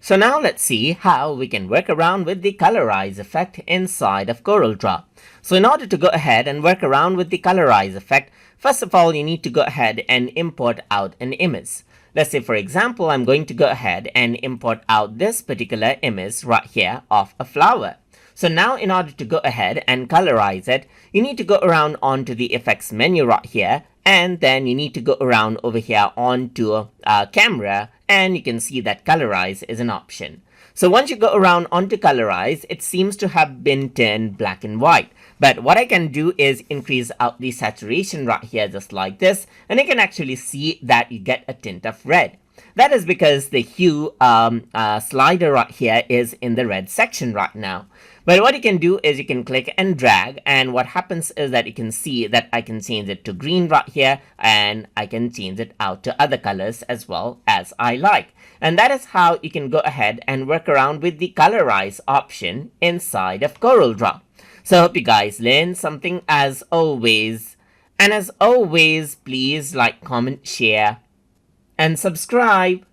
So now let's see how we can work around with the Colorize effect inside of Corel Draw. So in order to go ahead and work around with the Colorize effect, first of all, you need to go ahead and import out an image. Let's say, for example, I'm going to go ahead and import out this particular image right here of a flower. So now in order to go ahead and colorize it, you need to go around onto the effects menu right here, and then you need to go around over here onto camera, and you can see that colorize is an option. So once you go around onto colorize, it seems to have been turned black and white. But what I can do is increase out the saturation right here just like this, and you can actually see that you get a tint of red. That is because the hue slider right here is in the red section right now. But what you can do is you can click and drag, and what happens is that you can see that I can change it to green right here, and I can change it out to other colors as well as I like. And that is how you can go ahead and work around with the colorize option inside of Corel Draw. So I hope you guys learned something as always. And as always, please like, comment, share, and subscribe.